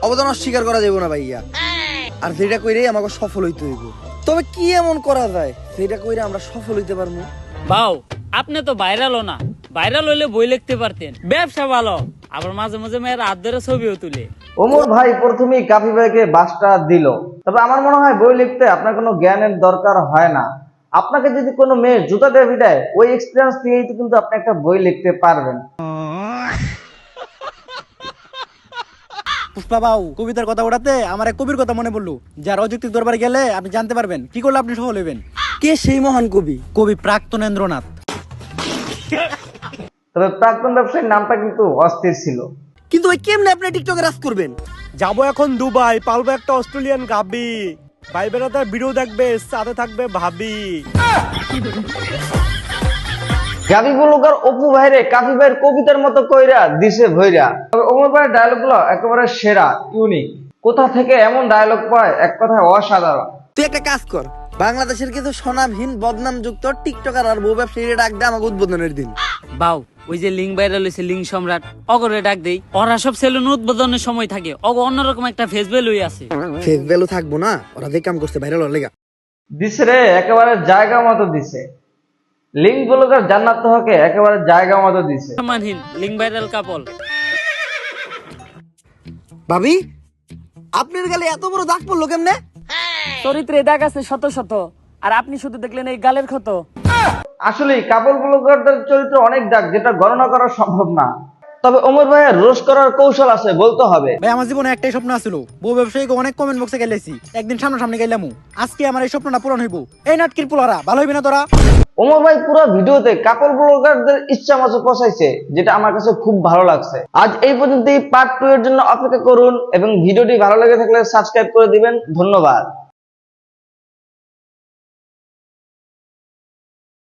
অবদান অস্বীকার করা যাবে না ভাইয়া। আর যেটা কইরে আমাকে সফল হইতে হইব। তবে কি এমন করা যায় যেটা কইরে আমরা সফল হইতে পারবো? বাউ, আপনি তো ভাইরালও না, ভাইরাল হইলে বই লিখতে পারতেন। ব্যবসা ভালো, আবার মাঝে মাঝে মেয়ের হাত ধরে ছবিও তুলে। ওমর ভাই প্রথমেই কাফি ভাইকে বাসটা দিল। তবে আমার মনে হয় বই লিখতে আপনার কোনো জ্ঞানের দরকার হয় না। আপনাকে যদি কোনো মেয়ে জুতা দিয়ে দেয়, ওই এক্সপিরিয়েন্স দিয়েই কিন্তু আপনি একটা বই লিখতে পারবেন। পুষ্পা বাবু কবিতার কথা ওঠাতে আমার এক কবির কথা মনে পড়লো, যার অযৌক্তিক দরবারে গেলে আপনি জানতে পারবেন কি করলে আপনি সফল হইবেন। কে সেই মহান কবি? কবি প্রাক্তনেন্দ্রনাথ। তবে প্রাক্তন ব্যবসায়ীর নামটা কিন্তু অস্থির ছিল। কিন্তু ওই কেমনে আপনি টিকটকে রাজ করবেন? যাবো এখন দুবাই, পালবো একটা অস্ট্রেলিয়ান গাবি, ভাই বেড়াতে ভিডিও দেখবে, সাথে থাকবে ভাবি। গাবি ব্লগার অপু ভাইরে কাফি ভাইয়ের কবিতার মতো কইরা দিছে ভইরা। তবে ওমর ভাইয়ের ডায়লগ গুলো একেবারে সেরা, ইউনিক। কোথা থেকে এমন ডায়লগ পায়, এক কথায় অসাধারণ। তুই একটা কাজ কর, বাংলাদেশের কিছু স্বনামহীন বদনামযুক্ত টিকটকার আর বউ ব্যবসায়ীরা ডাক দে আমাকে উদ্বোধনের দিন। বাউ, ওই যে লিঙ্ক ভাইরাল হয়েছে, লিঙ্ক সম্রাট, অগরে ডাক দেই। ওরা সব সেলুন উদ্বোধনের সময় থাকে, অগ অন্যরকম একটা ফেস ভ্যালু আছে। ফেস ভ্যালু থাকবো না, ওরা যে কাম করছে ভাইরাল হওয়ার লেগা। দিছে রে, একেবারে জায়গা মতো দিছে। লিঙ্ক ব্লগার জান্নাত হকে একেবারে জায়গা মতো দিছে। সম্মানহীন লিঙ্ক ভাইরাল কাপল। ভাবি, আপনার গালে এত বড় দাগ পড়লো কেমনে? চরিত্রে দাগ আছে শত শত, আর আপনি শুধু দেখলেন এই গালের ক্ষত। আসলে কাপল ব্লগারদের চরিত্র অনেক দাগ, যেটা গণনা করা সম্ভব না। তবে ওমর ভাইয়ের রোস্ট করার কৌশল আছে, বলতে হবে। ভাই আমার জীবনে একটাই স্বপ্ন আছিল, বউ ব্যবসায়ীকে অনেক কমেন্ট বক্সে গেলেছি, একদিন সামনাসামনি গেলাম। আজকে আমার এই স্বপ্নটা পূরণ হইব। এই নাটকির পোলারা ভালো হইবে না তোরা? ওমর ভাই পুরো ভিডিওতে কাপল ব্লগারদের ইচ্ছা মতো পৌঁছাইছে, যেটা আমার কাছে খুব ভালো লাগছে। আজ এই পর্যন্তই। পার্ট 2 এর জন্য অপেক্ষা করুন এবং ভিডিওটি ভালো লেগে থাকলে সাবস্ক্রাইব করে দিবেন। ধন্যবাদ।